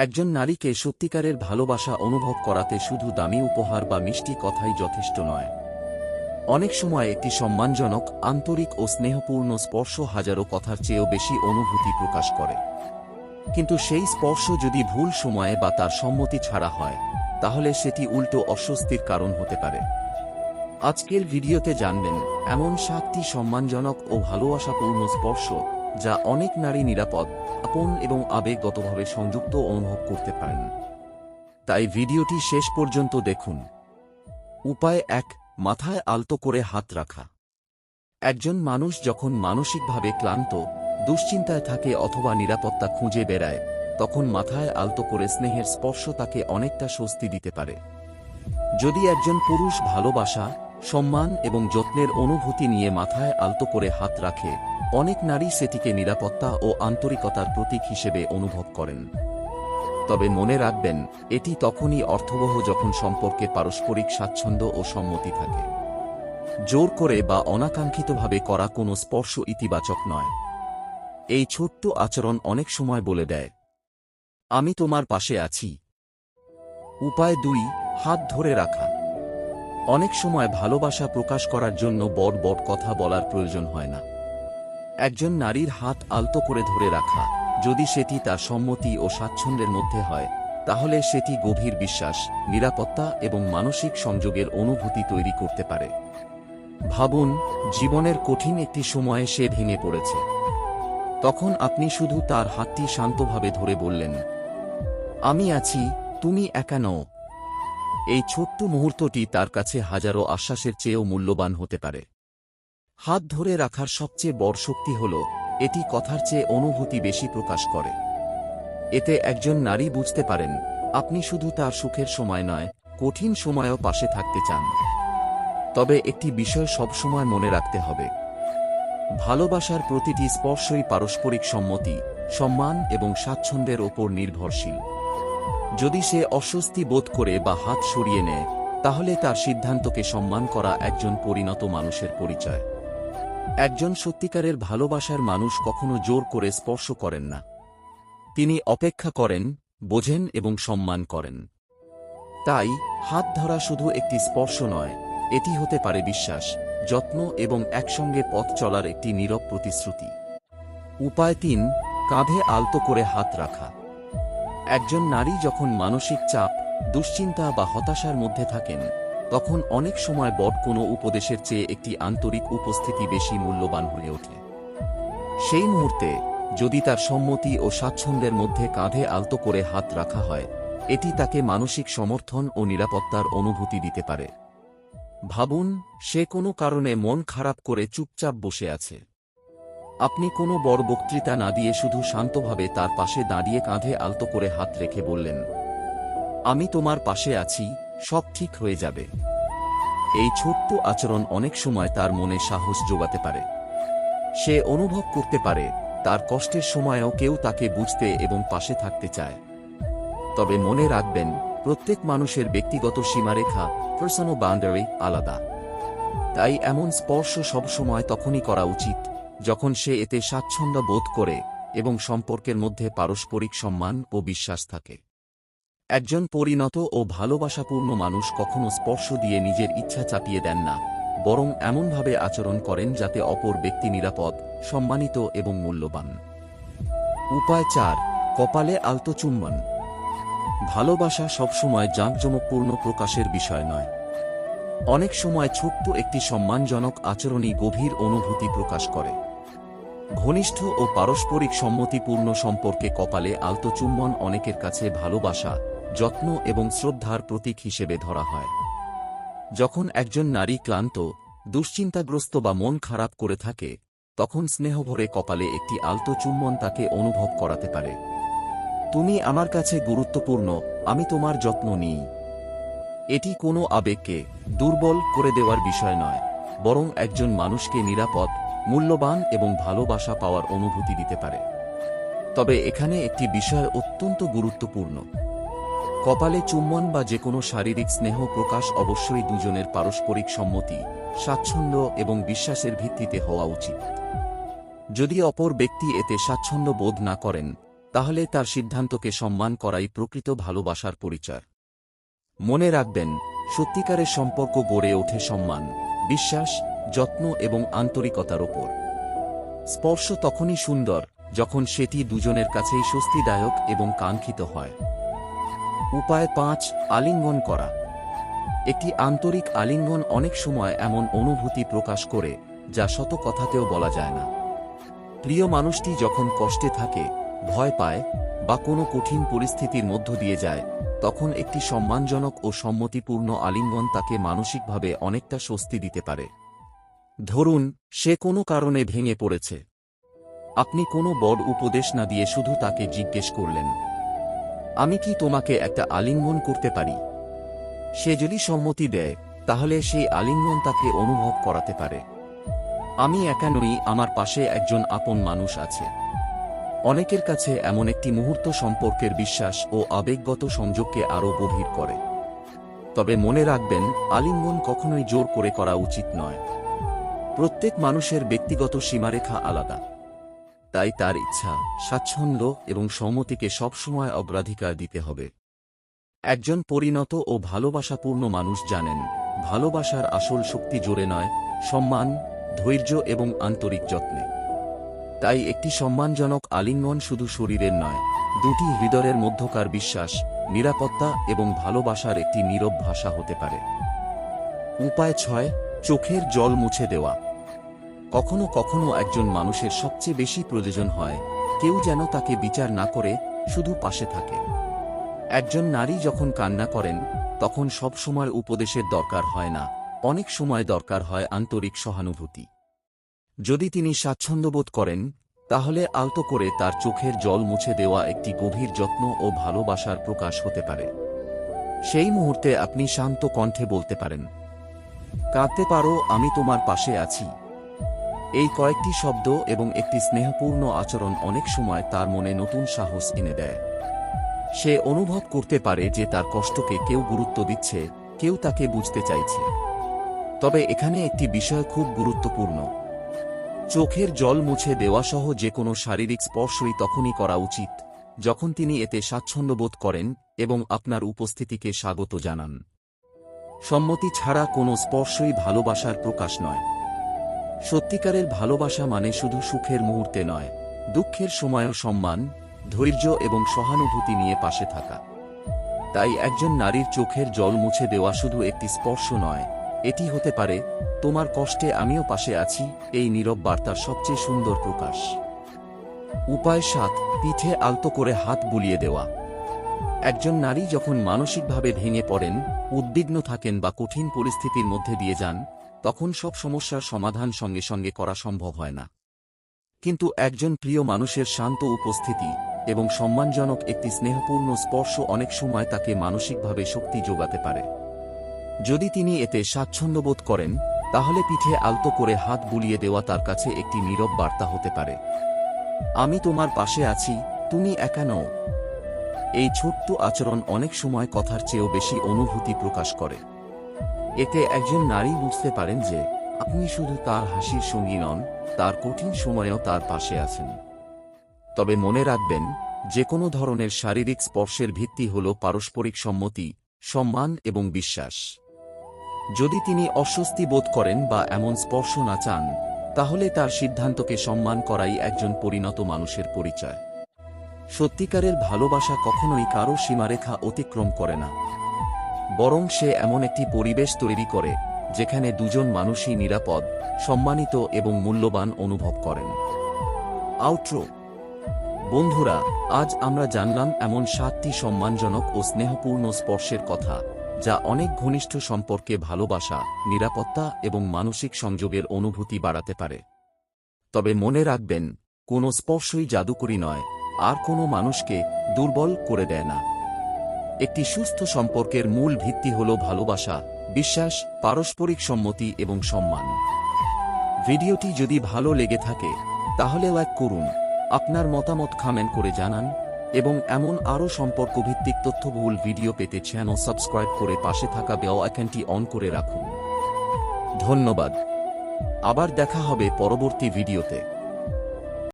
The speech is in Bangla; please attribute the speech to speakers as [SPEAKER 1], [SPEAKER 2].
[SPEAKER 1] একজন নারীকে সত্যিকারের ভালোবাসা অনুভব করাতে শুধু দামি উপহার বা মিষ্টি কথাই যথেষ্ট নয়। অনেক সময় একটি সম্মানজনক, আন্তরিক ও স্নেহপূর্ণ স্পর্শ হাজারো কথার চেয়েও বেশি অনুভূতি প্রকাশ করে। কিন্তু সেই স্পর্শ যদি ভুল সময়ে বা তার সম্মতি ছাড়া হয়, তাহলে সেটি উল্টো অস্বস্তির কারণ হতে পারে। আজকের ভিডিওতে জানবেন এমন 7টি সম্মানজনক ও ভালোবাসাপূর্ণ স্পর্শ যা অনেক নারী নিরাপদ, আপন এবং আবেগগতভাবে সংযুক্ত অনুভব করতে পারেন। তাই ভিডিওটি শেষ পর্যন্ত দেখুন। উপায় 1, মাথায় আলতো করে হাত রাখা। একজন মানুষ যখন মানসিকভাবে ক্লান্ত, দুশ্চিন্তায় থাকে অথবা নিরাপত্তা খুঁজে বেড়ায়, তখন মাথায় আলতো করে স্নেহের স্পর্শ তাকে অনেকটা স্বস্তি দিতে পারে। যদি একজন পুরুষ ভালোবাসা, সম্মান এবং যত্নের অনুভূতি নিয়ে মাথায় আলতো করে হাত রাখে, অনেক নারী সেটিকে নিরাপত্তা ও আন্তরিকতার প্রতীক হিসেবে অনুভব করেন। তবে মনে রাখবেন, এটি তখনই অর্থবহ যখন সম্পর্কে পারস্পরিক স্বাচ্ছন্দ্য ও সম্মতি থাকে। জোর করে বা অনাকাঙ্ক্ষিতভাবে করা কোনো স্পর্শ ইতিবাচক নয়। এই ছোট্ট আচরণ অনেক সময় বলে দেয়, আমি তোমার পাশে আছি। উপায় 2, হাত ধরে রাখা। অনেক সময় ভালোবাসা প্রকাশ করার জন্য বড় বড় কথা বলার প্রয়োজন হয় না। একজন নারীর হাত আলতো করে ধরে রাখা, যদি সেটি তার সম্মতি ও স্বাচ্ছন্দ্যের মধ্যে হয়, তাহলে সেটি গভীর বিশ্বাস, নিরাপত্তা এবং মানসিক সংযোগের অনুভূতি তৈরি করতে পারে। ভাবুন, জীবনের কঠিন একটি সময়ে সে ভেঙে পড়েছে। তখন আপনি শুধু তার হাতটি শান্তভাবে ধরে বললেন, আমি আছি, তুমি একা নও। এই ছোট্ট মুহূর্তটি তার কাছে হাজারো আশ্বাসের চেয়েও মূল্যবান হতে পারে। হাত ধরে রাখার সবচেয়ে বড় শক্তি হল, এটি কথার চেয়ে অনুভূতি বেশি প্রকাশ করে। এতে একজন নারী বুঝতে পারেন, আপনি শুধু তার সুখের সময় নয়, কঠিন সময়েও পাশে থাকতে চান। তবে একটি বিষয় সবসময় মনে রাখতে হবে, ভালোবাসার প্রতিটি স্পর্শই পারস্পরিক সম্মতি, সম্মান এবং স্বাচ্ছন্দ্যের ওপর নির্ভরশীল। যদি সে অস্বস্তি বোধ করে বা হাত সরিয়ে নেয়, তাহলে তার সিদ্ধান্তকে সম্মান করা একজন পরিণত মানুষের পরিচয়। একজন সত্যিকারের ভালোবাসার মানুষ কখনো জোর করে স্পর্শ করেন না। তিনি অপেক্ষা করেন, বোঝেন এবং সম্মান করেন। তাই হাত ধরা শুধু একটি স্পর্শ নয়, এটি হতে পারে বিশ্বাস, যত্ন এবং একসঙ্গে পথ চলার একটি নীরব প্রতিশ্রুতি। উপায় 3, কাঁধে আলতো করে হাত রাখা। একজন নারী যখন মানসিক চাপ, দুশ্চিন্তা বা হতাশার মধ্যে থাকেন, তখন অনেক সময় বড় কোনো উপদেশের চেয়ে একটি আন্তরিক উপস্থিতি বেশি মূল্যবান হয়ে ওঠে। সেই মুহূর্তে যদি তার সম্মতি ও স্বাচ্ছন্দ্যের মধ্যে কাঁধে আলতো করে হাত রাখা হয়, এটি তাকে মানসিক সমর্থন ও নিরাপত্তার অনুভূতি দিতে পারে। ভাবুন, সে কোনো কারণে মন খারাপ করে চুপচাপ বসে আছে। আপনি কোনো বড় বক্তৃতা না দিয়ে শুধু শান্তভাবে তার পাশে দাঁড়িয়ে কাঁধে আলতো করে হাত রেখে বললেন, আমি তোমার পাশে আছি, সব ঠিক হয়ে যাবে। এই ছোট্ট আচরণ অনেক সময় তার মনে সাহস জোগাতে পারে। সে অনুভব করতে পারে, তার কষ্টের সময়েও কেউ তাকে বুঝতে এবং পাশে থাকতে চায়। তবে মনে রাখবেন, প্রত্যেক মানুষের ব্যক্তিগত সীমারেখা, পার্সোনাল বাউন্ডারি আলাদা। তাই এমন স্পর্শ সবসময় তখনই করা উচিত, যখন সে এতে স্বাচ্ছন্দ্য বোধ করে এবং সম্পর্কের মধ্যে পারস্পরিক সম্মান ও বিশ্বাস থাকে। একজন পরিণত ও ভালোবাসাপূর্ণ মানুষ কখনো স্পর্শ দিয়ে নিজের ইচ্ছা চাপিয়ে দেন না, বরং এমনভাবে আচরণ করেন যাতে অপর ব্যক্তি নিরাপদ, সম্মানিত এবং মূল্যবান। উপায় 4, কপালে আলতো চুম্বন। ভালোবাসা সবসময় জাঁকজমকপূর্ণ প্রকাশের বিষয় নয়। অনেক সময় ছোট্ট একটি সম্মানজনক আচরণই গভীর অনুভূতি প্রকাশ করে। ঘনিষ্ঠ ও পারস্পরিক সম্মতিপূর্ণ সম্পর্কে কপালে আলতো চুম্বন অনেকের কাছে ভালোবাসা, যত্ন এবং শ্রদ্ধার প্রতীক হিসেবে ধরা হয়। যখন একজন নারী ক্লান্ত, দুশ্চিন্তাগ্রস্ত বা মন খারাপ করে থাকে, তখন স্নেহভরে কপালে একটি আলতো চুম্বন তাকে অনুভব করাতে পারে, তুমি আমার কাছে গুরুত্বপূর্ণ, আমি তোমার যত্ন নিই। এটি কোনো আবেগকে দুর্বল করে দেওয়ার বিষয় নয়, বরং একজন মানুষকে নিরাপদ, মূল্যবান এবং ভালোবাসা পাওয়ার অনুভূতি দিতে পারে। তবে এখানে একটি বিষয় অত্যন্ত গুরুত্বপূর্ণ, কপালে চুম্বন বা যে কোনো শারীরিক স্নেহ প্রকাশ অবশ্যই দুজনের পারস্পরিক সম্মতি, স্বাচ্ছন্দ্য এবং বিশ্বাসের ভিত্তিতে হওয়া উচিত। যদি অপর ব্যক্তি এতে স্বাচ্ছন্দ্য বোধ না করেন, তাহলে তার সিদ্ধান্তকে সম্মান করাই প্রকৃত ভালোবাসার পরিচয়। মনে রাখবেন, সত্যিকারের সম্পর্ক গড়ে ওঠে সম্মান, বিশ্বাস, যত্ন এবং আন্তরিকতার ওপর। স্পর্শ তখনই সুন্দর যখন সেটি দুজনের কাছেই স্বস্তিদায়ক এবং কাঙ্ক্ষিত হয়। উপায় ৫, আলিঙ্গন করা। একটি আন্তরিক আলিঙ্গন অনেক সময় এমন অনুভূতি প্রকাশ করে যা শত কথাতেও বলা যায় না। প্রিয় মানুষটি যখন কষ্টে থাকে, ভয় পায় বা কোনো কঠিন পরিস্থিতির মধ্য দিয়ে যায়, তখন একটি সম্মানজনক ও সম্মতিপূর্ণ আলিঙ্গন তাকে মানসিকভাবে অনেকটা স্বস্তি দিতে পারে। ধরুন, সে কোনো কারণে ভেঙে পড়েছে। আপনি কোনো বড় উপদেশ না দিয়ে শুধু তাকে জিজ্ঞেস করলেন, আমি কি তোমাকে একটা আলিঙ্গন করতে পারি? সে যদি সম্মতি দেয়, তাহলে সেই আলিঙ্গন তাকে অনুভব করাতে পারে, আমি একা নই, আমার পাশে একজন আপন মানুষ আছে। অনেকের কাছে এমন একটি মুহূর্ত সম্পর্কের বিশ্বাস ও আবেগগত সংযোগকে আরও গভীর করে। তবে মনে রাখবেন, আলিঙ্গন কখনোই জোর করে করা উচিত নয়। প্রত্যেক মানুষের ব্যক্তিগত সীমারেখা আলাদা, তাই তার ইচ্ছা, স্বাচ্ছন্দ্য এবং সম্মতিকে সবসময় অগ্রাধিকার দিতে হবে। একজন পরিণত ও ভালোবাসাপূর্ণ মানুষ জানেন, ভালোবাসার আসল শক্তি জোরে নয়, সম্মান, ধৈর্য এবং আন্তরিক যত্নে। তাই একটি সম্মানজনক আলিঙ্গন শুধু শরীরের নয়, দুটি হৃদয়ের মধ্যকার বিশ্বাস, নিরাপত্তা এবং ভালোবাসার একটি নীরব ভাষা হতে পারে। উপায় ৬, চোখের জল মুছে দেওয়া। কখনো কখনো একজন মানুষের সবচেয়ে বেশি প্রয়োজন হয় কেউ যেন তাকে বিচার না করে, শুধু পাশে থাকে। একজন নারী যখন কান্না করেন, তখন সব সময় উপদেশের দরকার হয় না, অনেক সময় দরকার হয় আন্তরিক সহানুভূতি। যদি তিনি স্বাচ্ছন্দ্যবোধ করেন, তাহলে আলতো করে তার চোখের জল মুছে দেওয়া একটি গভীর যত্ন ও ভালোবাসার প্রকাশ হতে পারে। সেই মুহূর্তে আপনি শান্ত কণ্ঠে বলতে পারেন, কাঁদতে পারো, আমি তোমার পাশে আছি। এই কয়েকটি শব্দ এবং একটি স্নেহপূর্ণ আচরণ অনেক সময় তার মনে নতুন সাহস এনে দেয়। সে অনুভব করতে পারে যে তার কষ্টকে কেউ গুরুত্ব দিচ্ছে, কেউ তাকে বুঝতে চাইছে। তবে এখানে একটি বিষয় খুব গুরুত্বপূর্ণ, চোখের জল মুছে দেওয়া সহ যে কোনো শারীরিক স্পর্শই তখনই করা উচিত যখন তিনি এতে স্বাচ্ছন্দ্যবোধ করেন এবং আপনার উপস্থিতিকে স্বাগত জানান। সম্মতি ছাড়া কোনো স্পর্শই ভালোবাসার প্রকাশ নয়। সত্যিকারের ভালোবাসা মানে শুধু সুখের মুহূর্তে নয়, দুঃখের সময়ও সম্মান, ধৈর্য এবং সহানুভূতি নিয়ে পাশে থাকা। তাই একজন নারীর চোখের জল মুছে দেওয়া শুধু একটি স্পর্শ নয়, এটি হতে পারে, তোমার কষ্টে আমিও পাশে আছি, এই নীরব বার্তার সবচেয়ে সুন্দর প্রকাশ। উপায় ৭, পিঠে আলতো করে হাত বুলিয়ে দেওয়া। একজন নারী যখন মানসিকভাবে ভেঙে পড়েন, উদ্বিগ্ন থাকেন বা কঠিন পরিস্থিতির মধ্যে দিয়ে যান, তখন সব সমস্যার সমাধান সঙ্গে সঙ্গে করা সম্ভব হয় না। কিন্তু একজন প্রিয় মানুষের শান্ত উপস্থিতি এবং সম্মানজনক একটি স্নেহপূর্ণ স্পর্শ অনেক সময় তাকে মানসিকভাবে শক্তি যোগাতে পারে। যদি তিনি এতে স্বাচ্ছন্দ্যবোধ করেন, তাহলে পিঠে আলতো করে হাত বুলিয়ে দেওয়া তার কাছে একটি নীরব বার্তা হতে পারে, আমি তোমার পাশে আছি, তুমি একা নও। এই ছোট্ট আচরণ অনেক সময় কথার চেয়েও বেশি অনুভূতি প্রকাশ করে। এতে একজন নারী বুঝতে পারেন যে আপনি শুধু তার হাসির সঙ্গী নন, তার কঠিন সময়েও তার পাশে আছেন। তবে মনে রাখবেন, যে কোনো ধরনের শারীরিক স্পর্শের ভিত্তি হল পারস্পরিক সম্মতি, সম্মান এবং বিশ্বাস। যদি তিনি অস্বস্তি বোধ করেন বা এমন স্পর্শ না চান, তাহলে তার সিদ্ধান্তকে সম্মান করাই একজন পরিণত মানুষের পরিচয়। সত্যিকারের ভালোবাসা কখনোই কারো সীমারেখা অতিক্রম করে না, বরং সে এমন একটি পরিবেশ তৈরি করে যেখানে দুজন মানুষই নিরাপদ, সম্মানিত এবং মূল্যবান অনুভব করেন। আউট্রো। বন্ধুরা, আজ আমরা জানলাম এমন ৭টি সম্মানজনক ও স্নেহপূর্ণ স্পর্শের কথা, যা অনেক ঘনিষ্ঠ সম্পর্কে ভালোবাসা, নিরাপত্তা এবং মানসিক সংযোগের অনুভূতি বাড়াতে পারে। তবে মনে রাখবেন, কোনো স্পর্শই জাদুকরী নয়, আর কোনো মানুষকে দুর্বল করে দেয় না। একটি সুস্থ সম্পর্কের মূল ভিত্তি হল ভালোবাসা, বিশ্বাস, পারস্পরিক সম্মতি এবং সম্মান। ভিডিওটি যদি ভালো লেগে থাকে, তাহলে লাইক করুন, আপনার মতামত কমেন্ট করে জানান এবং এমন আরও সম্পর্কভিত্তিক তথ্যবহুল ভিডিও পেতে চ্যানেল সাবস্ক্রাইব করে পাশে থাকা বেল আইকনটি অন করে রাখুন। ধন্যবাদ। আবার দেখা হবে পরবর্তী ভিডিওতে।